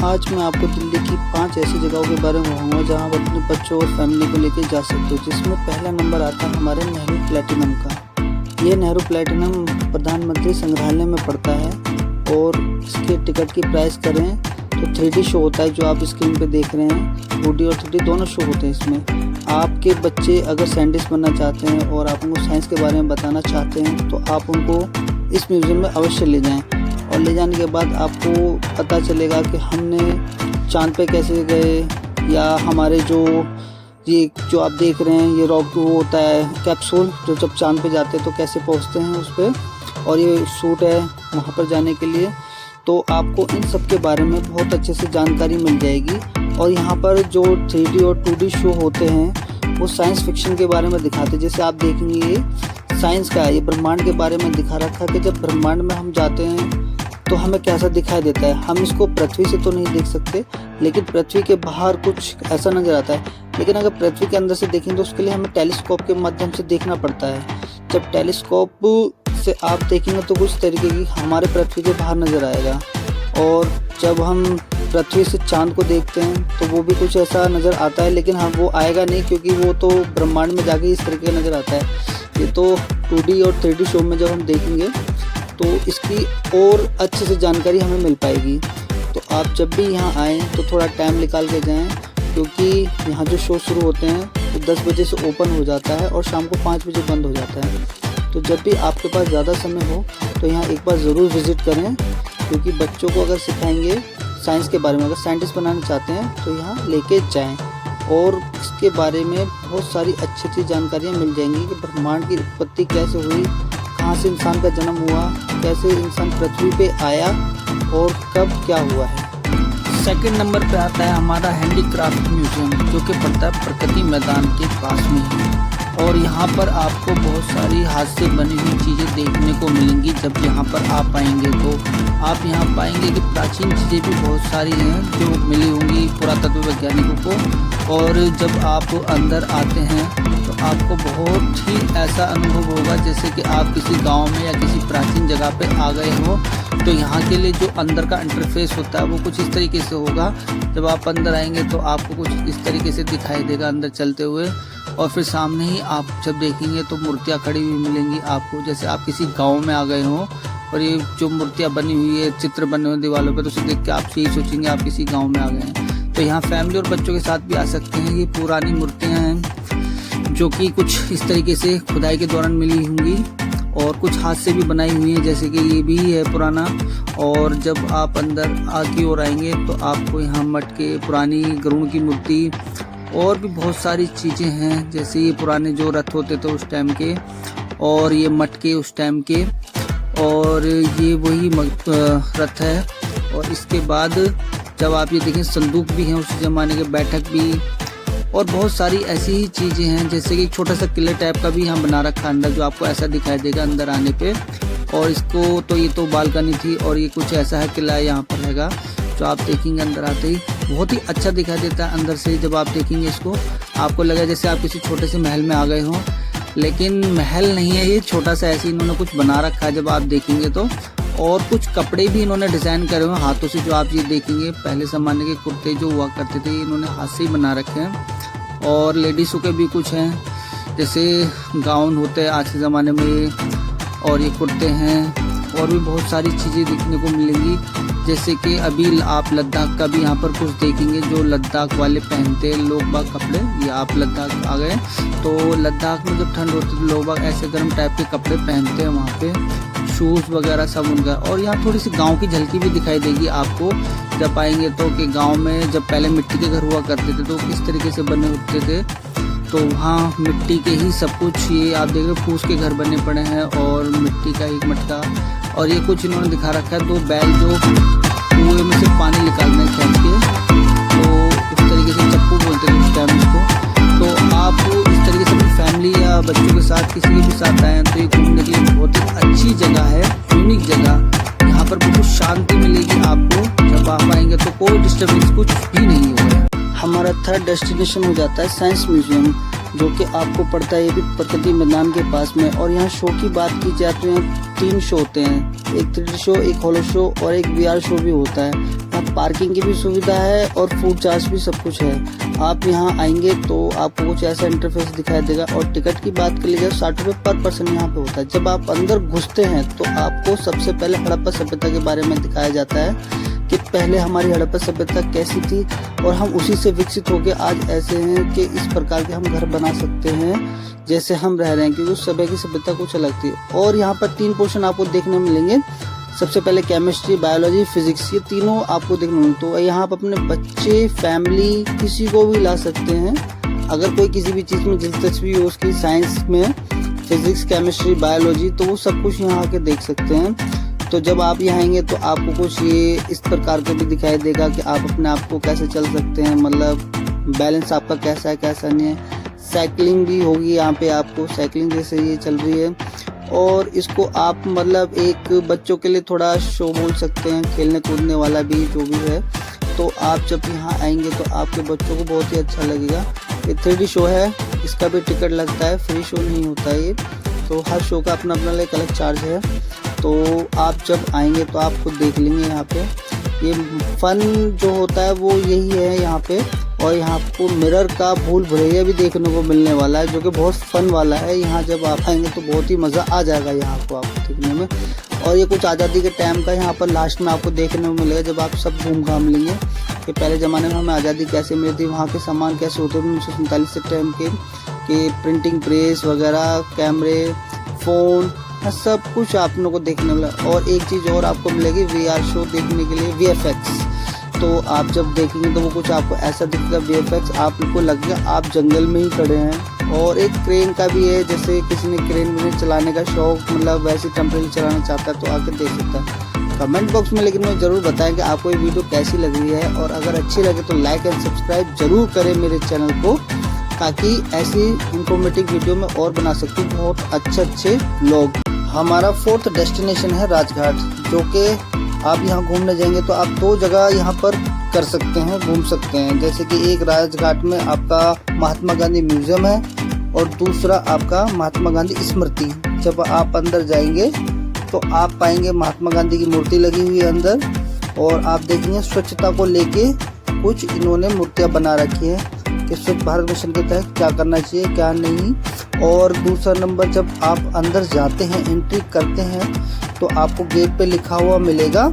आज मैं आपको दिल्ली की 5 ऐसी जगहों के बारे में बताऊंगा जहां आप अपने बच्चों और फैमिली को लेकर जा सकते हो, जिसमें पहला नंबर आता है हमारे नेहरू प्लेटिनम का। ये नेहरू प्लेटिनम प्रधानमंत्री संग्रहालय में पड़ता है और इसके टिकट की प्राइस करें तो 3D शो होता है जो आप स्क्रीन पे देख रहे हैं। 2D और 3D दोनों शो होते हैं इसमें। आपके बच्चे अगर साइंटिस्ट बनना चाहते हैं और आप उनको साइंस के बारे में बताना चाहते हैं तो आप उनको इस म्यूज़ियम में अवश्य ले जाएं। और ले जाने के बाद आपको पता चलेगा कि हमने चाँद पे कैसे गए, या हमारे जो आप देख रहे हैं ये रॉक वो होता है कैप्सूल, जो जब चाँद पे जाते हैं तो कैसे पहुंचते हैं उस पर, और ये सूट है वहाँ पर जाने के लिए। तो आपको इन सब के बारे में बहुत अच्छे से जानकारी मिल जाएगी। और यहाँ पर जो 3D और 2D शो होते हैं वो साइंस फिक्शन के बारे में दिखाते हैं। जैसे आप देखेंगे ये साइंस का है, ये ब्रह्मांड के बारे में दिखा रखा है कि जब ब्रह्मांड में हम जाते हैं तो हमें कैसा दिखाई देता है। हम इसको पृथ्वी से तो नहीं देख सकते, लेकिन पृथ्वी के बाहर कुछ ऐसा नज़र आता है। लेकिन अगर पृथ्वी के अंदर से देखें तो उसके लिए हमें टेलीस्कोप के माध्यम से देखना पड़ता है। जब टेलीस्कोप से आप देखेंगे तो कुछ तरीके की हमारे पृथ्वी के बाहर नज़र आएगा। और जब हम पृथ्वी से चाँद को देखते हैं तो वो भी कुछ ऐसा नज़र आता है, लेकिन हम वो आएगा नहीं क्योंकि वो तो ब्रह्मांड में जाके इस तरीके का नज़र आता है। ये तो 2D और 3D शो में जब हम देखेंगे तो इसकी और अच्छे से जानकारी हमें मिल पाएगी। तो आप जब भी यहाँ आएँ तो थोड़ा टाइम निकाल के जाएँ, क्योंकि यहाँ जो शो शुरू होते हैं तो 10 बजे से ओपन हो जाता है और शाम को 5 बजे बंद हो जाता है। तो जब भी आपके पास ज़्यादा समय हो तो यहाँ एक बार ज़रूर विज़िट करें, क्योंकि बच्चों को अगर सिखाएंगे साइंस के बारे में, अगर साइंटिस्ट बनाना चाहते हैं तो यहाँ लेके जाएं। और इसके बारे में बहुत सारी अच्छी अच्छी जानकारियाँ मिल जाएंगी कि ब्रह्मांड की उत्पत्ति कैसे हुई, कहाँ से इंसान का जन्म हुआ, कैसे इंसान पृथ्वी पे आया और कब क्या हुआ है। सेकंड नंबर पे आता है हमारा हैंडीक्राफ्ट म्यूज़ियम, जो कि पड़ता है प्रगति मैदान के पास में। और यहाँ पर आपको बहुत सारी हाथ से बनी हुई चीज़ें देखने को मिलेंगी। जब यहाँ पर आप आएंगे तो आप यहाँ पाएंगे कि प्राचीन चीज़ें भी बहुत सारी हैं जो मिली होंगी पुरातत्व वैज्ञानिकों को। और जब आप अंदर आते हैं तो आपको बहुत ही ऐसा अनुभव होगा जैसे कि आप किसी गांव में या किसी प्राचीन जगह पे आ गए हो। तो यहाँ के लिए जो अंदर का इंटरफेस होता है वो कुछ इस तरीके से होगा। जब आप अंदर आएंगे तो आपको कुछ इस तरीके से दिखाई देगा अंदर चलते हुए। और फिर सामने ही आप जब देखेंगे तो मूर्तियाँ खड़ी हुई मिलेंगी आपको, जैसे आप किसी गांव में आ गए हो। और ये जो मूर्तियाँ बनी हुई है, चित्र बने हुए दीवारों पे, तो उसे देख के आप यही सोचेंगे आप किसी गांव में आ गए हैं। तो यहाँ फैमिली और बच्चों के साथ भी आ सकते हैं। ये पुरानी मूर्तियाँ हैं जो कि कुछ इस तरीके से खुदाई के दौरान मिली होंगी, और कुछ हाथ से भी बनाई हुई हैं, जैसे कि ये भी है पुराना। और जब आप अंदर की ओर आएंगे तो आपको यहाँ मटके, पुरानी गरुड़ की मूर्ति और भी बहुत सारी चीज़ें हैं, जैसे ये पुराने जो रथ होते थे उस टाइम के, और ये मटके उस टाइम के, और ये वही रथ है। और इसके बाद जब आप ये देखें संदूक भी हैं उस ज़माने के, बैठक भी, और बहुत सारी ऐसी ही चीज़ें हैं, जैसे कि छोटा सा किले टाइप का भी यहाँ बना रखा अंदर, जो आपको ऐसा दिखाई देगा अंदर आने पे। और इसको तो ये तो बालकनी थी, और ये कुछ ऐसा है किला यहाँ पर रहेगा जो आप देखेंगे अंदर आते ही बहुत ही अच्छा दिखाई देता है अंदर से। जब आप देखेंगे इसको आपको लगेगा जैसे आप किसी छोटे से महल में आ गए हों, लेकिन महल नहीं है ये, छोटा सा ऐसे इन्होंने कुछ बना रखा है जब आप देखेंगे तो। और कुछ कपड़े भी इन्होंने डिज़ाइन करे हुए हाथों से, जो आप ये देखेंगे पहले ज़माने के कुर्ते जो हुआ करते थे इन्होंने हाथ से ही बना रखे हैं। और लेडीज़ों के भी कुछ हैं, जैसे गाउन होते हैं आज के ज़माने में, और ये कुर्ते हैं। और भी बहुत सारी चीज़ें देखने को मिलेंगी, जैसे कि अभी आप लद्दाख का भी यहाँ पर कुछ देखेंगे, जो लद्दाख वाले पहनते हैं लोग बाग कपड़े। ये आप लद्दाख आ गए तो लद्दाख में जब ठंड होती है तो लोग बाग ऐसे गर्म टाइप के कपड़े पहनते हैं वहाँ पे, शूज़ वगैरह सब उनका। और यहाँ थोड़ी सी गांव की झलकी भी दिखाई देगी आपको जब आएंगे तो, कि गांव में जब पहले मिट्टी के घर हुआ करते थे तो किस तरीके से बने होते थे। तो वहाँ मिट्टी के ही सब कुछ, ये आप देख रहे हो फूस के घर बने पड़े हैं, और मिट्टी का एक मटका, और ये कुछ इन्होंने दिखा रखा है 2 बैल जो कुएं में से पानी निकालने खींच के, तो उस तरीके से चप्पू बोलते थे उस टाइम इसको। तो आप इस तरीके से अपनी फैमिली या बच्चों के साथ किसी के भी साथ आएँ तो ये घूमने के लिए बहुत ही अच्छी जगह है, यूनिक जगह। यहाँ पर बिल्कुल शांति मिलेगी आपको, जब आप आएंगे तो कोई डिस्टर्बेंस कुछ भी नहीं होगा। हमारा थर्ड डेस्टिनेशन हो जाता है साइंस म्यूजियम, जो कि आपको पड़ता है ये भी प्रगति मैदान के पास में। और यहाँ शो की बात की जाए तो यहाँ 3 शो होते हैं, एक 3D शो, एक हॉलो शो और एक VR शो भी होता है। यहाँ पार्किंग की भी सुविधा है और फूड चार्ज भी सब कुछ है। आप यहाँ आएंगे तो आपको कुछ ऐसा इंटरफेस दिखाई देगा। और टिकट की बात कर लीजिए 60 रुपये पर पर्सन यहाँ पे होता है। जब आप अंदर घुसते हैं तो आपको सबसे पहले हड़प्पा सभ्यता के बारे में दिखाया जाता है कि पहले हमारी हड़प्पा सभ्यता कैसी थी और हम उसी से विकसित होकर आज ऐसे हैं कि इस प्रकार के हम घर बना सकते हैं जैसे हम रह रहे हैं, क्योंकि उस समय की सभ्यता कुछ अलग थी। और यहाँ पर 3 पोर्शन आपको देखने मिलेंगे। सबसे पहले केमिस्ट्री, बायोलॉजी, फिजिक्स, ये तीनों आपको देखने मिलेंगे। तो यहाँ आप अपने बच्चे, फैमिली, किसी को भी ला सकते हैं। अगर कोई किसी भी चीज़ में दिलचस्पी हो, उसकी साइंस में, फिजिक्स, केमिस्ट्री, बायोलॉजी, तो वो सब कुछ यहाँ आके देख सकते हैं। तो जब आप यहाँ आएंगे तो आपको कुछ ये इस प्रकार का भी दिखाई देगा कि आप अपने आप को कैसे चल सकते हैं, मतलब बैलेंस आपका कैसा है कैसा नहीं है। साइकिलिंग भी होगी यहाँ पे, आपको साइकिलिंग जैसे ये चल रही है। और इसको आप मतलब एक बच्चों के लिए थोड़ा शो बोल सकते हैं, खेलने कूदने वाला भी जो भी है। तो आप जब यहाँ आएंगे तो आपके बच्चों को बहुत ही अच्छा लगेगा। ये 3D शो है, इसका भी टिकट लगता है, फ्री शो नहीं होता है ये। तो हर शो का अपना अपना एक अलग चार्ज है। तो आप जब आएंगे तो आप खुद देख लेंगे यहाँ पे। ये फन जो होता है वो यही है यहाँ पे। और यहाँ आपको मिरर का भूल भुलैया भी देखने को मिलने वाला है, जो कि बहुत फन वाला है। यहाँ जब आप आएंगे तो बहुत ही मज़ा आ जाएगा यहाँ को आपको देखने में। और ये कुछ आज़ादी के टाइम का यहाँ पर लास्ट में आपको देखने को मिलेगा, जब आप सब घूम घाम लेंगे कि पहले ज़माने में हमें आज़ादी कैसे मिली थी, वहाँ के सामान कैसे होते थे 1947 के टाइम के प्रिंटिंग प्रेस वगैरह, कैमरे, फ़ोन, सब कुछ आप लोगों को देखने मिला। और एक चीज़ और आपको मिलेगी VR शो देखने के लिए, VFX। तो आप जब देखेंगे तो वो कुछ आपको ऐसा दिखेगा VFX, आपको लगेगा आप जंगल में ही खड़े हैं। और एक क्रेन का भी है, जैसे किसी ने क्रेन में चलाने का शौक, मतलब वैसे टेम्परेरी चलाना चाहता है तो आके देख सकता है। कमेंट बॉक्स में लेकिन मुझे ज़रूर बताएं कि आपको ये वीडियो कैसी लग रही है। और अगर अच्छी लगे तो लाइक एंड सब्सक्राइब जरूर करें मेरे चैनल को, ताकि ऐसी इंफॉर्मेटिव वीडियो में और बना सकूँ बहुत अच्छे लोग। हमारा 4th डेस्टिनेशन है राजघाट, जो कि आप यहाँ घूमने जाएंगे तो आप 2 जगह यहाँ पर कर सकते हैं, घूम सकते हैं। जैसे कि एक राजघाट में आपका महात्मा गांधी म्यूजियम है और दूसरा आपका महात्मा गांधी स्मृति। जब आप अंदर जाएंगे तो आप पाएंगे महात्मा गांधी की मूर्ति लगी हुई है अंदर। और आप देखेंगे स्वच्छता को लेके कुछ इन्होंने मूर्तियाँ बना रखी हैं कि स्वच्छ भारत मिशन के तहत क्या करना चाहिए क्या नहीं। और दूसरा नंबर, जब आप अंदर जाते हैं, एंट्री करते हैं, तो आपको गेट पे लिखा हुआ मिलेगा,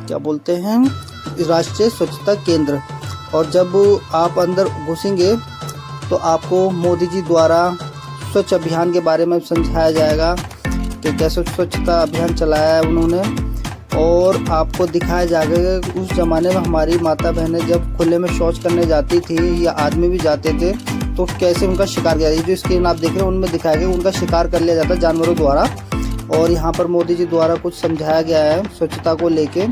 क्या बोलते हैं, राष्ट्रीय स्वच्छता केंद्र। और जब आप अंदर घुसेंगे तो आपको मोदी जी द्वारा स्वच्छ अभियान के बारे में समझाया जाएगा कि कैसे स्वच्छता अभियान चलाया है उन्होंने। और आपको दिखाया जाएगा कि उस ज़माने में हमारी माता बहनें जब खुले में शौच करने जाती थी या आदमी भी जाते थे तो कैसे उनका शिकार किया जाता है। जो स्क्रीन आप देख रहे हैं उनमें दिखाया गया उनका शिकार कर लिया जाता है जानवरों द्वारा। और यहाँ पर मोदी जी द्वारा कुछ समझाया गया है स्वच्छता को लेके।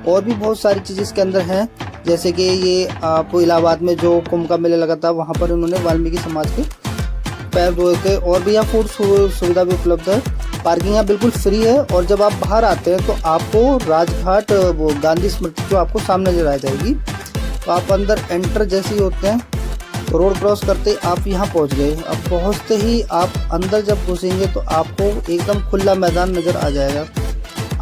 और भी बहुत सारी चीज़ें इसके अंदर हैं, जैसे कि ये आपको इलाहाबाद में जो कुंभ का मेला लगा था वहाँ पर उन्होंने वाल्मीकि समाज के पैर धोए थे। और भी यहाँ फूड सुविधा भी उपलब्ध है। पार्किंग यहाँ बिल्कुल फ्री है। और जब आप बाहर आते हैं तो आपको राजघाट वो गांधी स्मृति जो आपको सामने नजर आ जाएगी। तो आप अंदर एंटर जैसे ही होते हैं, रोड क्रॉस करते आप यहाँ पहुँच गए। अब पहुँचते ही आप अंदर जब घुसेंगे तो आपको एकदम खुला मैदान नज़र आ जाएगा।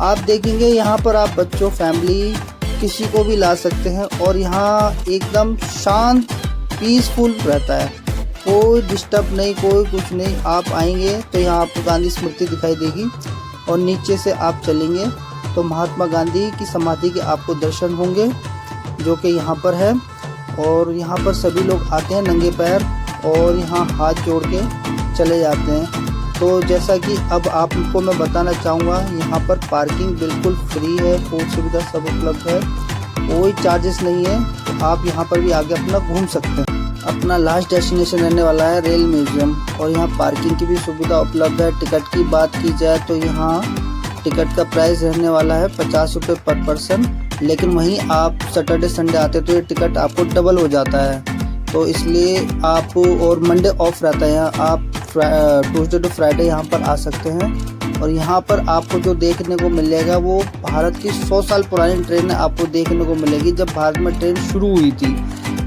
आप देखेंगे यहाँ पर आप बच्चों, फैमिली, किसी को भी ला सकते हैं। और यहाँ एकदम शांत, पीसफुल रहता है, कोई डिस्टर्ब नहीं, कोई कुछ नहीं। आप आएंगे तो यहाँ आपको गांधी स्मृति दिखाई देगी और नीचे से आप चलेंगे तो महात्मा गांधी की समाधि के आपको दर्शन होंगे, जो कि यहाँ पर है। और यहाँ पर सभी लोग आते हैं नंगे पैर और यहाँ हाथ जोड़ के चले जाते हैं। तो जैसा कि अब आपको मैं बताना चाहूँगा, यहाँ पर पार्किंग बिल्कुल फ्री है, फूड सुविधा सब उपलब्ध है, कोई चार्जेस नहीं है। तो आप यहाँ पर भी आगे अपना घूम सकते हैं। अपना लास्ट डेस्टिनेशन रहने वाला है रेल म्यूजियम। और यहाँ पार्किंग की भी सुविधा उपलब्ध है। टिकट की बात की जाए तो यहाँ टिकट का प्राइस रहने वाला है 50 रुपये पर पर्सन। लेकिन वहीं आप सैटरडे संडे आते तो ये टिकट आपको डबल हो जाता है। तो इसलिए आप, और मंडे ऑफ रहता है यहाँ, आप ट्यूसडे टू फ्राइडे यहाँ पर आ सकते हैं। और यहाँ पर आपको जो देखने को मिलेगा वो भारत की 100 साल पुरानी ट्रेन आपको देखने को मिलेगी, जब भारत में ट्रेन शुरू हुई थी।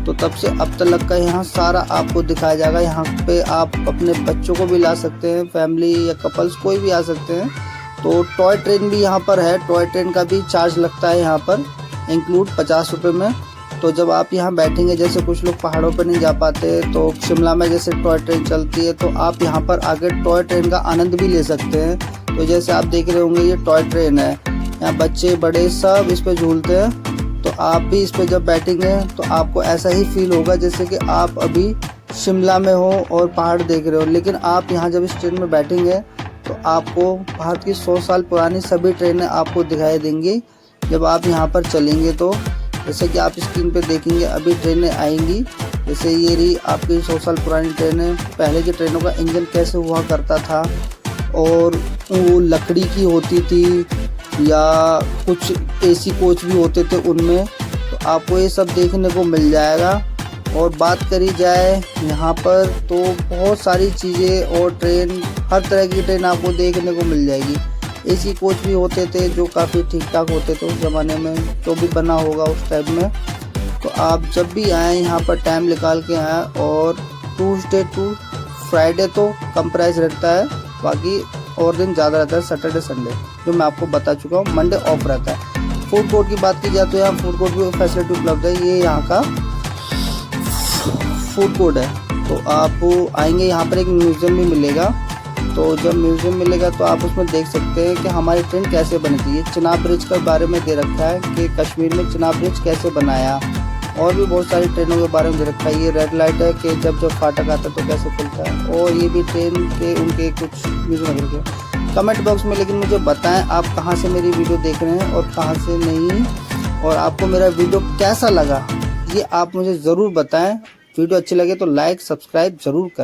तो तब से अब तक का यहाँ सारा आपको दिखाया जाएगा। यहाँ पे आप अपने बच्चों को भी ला सकते हैं, फैमिली या कपल्स कोई भी आ सकते हैं। तो टॉय ट्रेन भी यहाँ पर है, टॉय ट्रेन का भी चार्ज लगता है यहाँ पर इंक्लूड 50 रुपये में। तो जब आप यहाँ बैठेंगे, जैसे कुछ लोग पहाड़ों पर नहीं जा पाते, तो शिमला में जैसे टॉय ट्रेन चलती है, तो आप यहाँ पर आके टॉय ट्रेन का आनंद भी ले सकते हैं। तो जैसे आप देख रहे होंगे ये टॉय ट्रेन है, यहाँ बच्चे बड़े सब इस पे झूलते हैं। तो आप भी इस पे जब बैठेंगे तो आपको ऐसा ही फील होगा जैसे कि आप अभी शिमला में हो और पहाड़ देख रहे हो। लेकिन आप यहाँ जब इस ट्रेन में बैठेंगे तो आपको भारत की 100 साल पुरानी सभी ट्रेनें आपको दिखाई देंगी जब आप यहाँ पर चलेंगे। तो जैसे कि आप स्क्रीन पे देखेंगे अभी ट्रेनें आएंगी, जैसे ये रही आपकी 100 साल पुरानी ट्रेनें। पहले की ट्रेनों का इंजन कैसे हुआ करता था और वो लकड़ी की होती थी या कुछ एसी कोच भी होते थे उनमें, तो आपको ये सब देखने को मिल जाएगा। और बात करी जाए यहाँ पर तो बहुत सारी चीज़ें और ट्रेन, हर तरह की ट्रेन आपको देखने को मिल जाएगी। एसी कोच भी होते थे जो काफ़ी ठीक ठाक होते थे उस ज़माने में, जो भी बना होगा उस टाइप में। तो आप जब भी आएँ यहाँ पर टाइम निकाल के आएँ। और ट्यूसडे टू फ्राइडे तो कम प्राइस रहता है, बाकी और दिन ज़्यादा रहता है, सैटरडे संडे जो मैं आपको बता चुका हूँ। मंडे ऑफ रहता है। फूड कोर्ट की बात की जाए तो यहाँ फूड कोर्ट की फैसिलिटी उपलब्ध है। ये यहाँ का फूड कोर्ट है। तो आप आएंगे यहाँ पर एक म्यूज़ियम भी मिलेगा। तो जब म्यूज़ियम मिलेगा तो आप उसमें देख सकते हैं कि हमारी ट्रेन कैसे बनी थी। ये चिनाब ब्रिज के बारे में दे रखा है कि कश्मीर में चिनाब ब्रिज कैसे बनाया, और भी बहुत सारी ट्रेनों के बारे में दे रखा है। ये रेड लाइट है कि जब फाटक आता है तो कैसे खुलता है, और ये भी ट्रेन के उनके कुछ म्यूज़ियम रखे। कमेंट बॉक्स में लेकिन मुझे बताएं आप कहाँ से मेरी वीडियो देख रहे हैं और कहाँ से नहीं, और आपको मेरा वीडियो कैसा लगा ये आप मुझे ज़रूर बताएं। वीडियो अच्छी लगे तो लाइक सब्सक्राइब ज़रूर करें।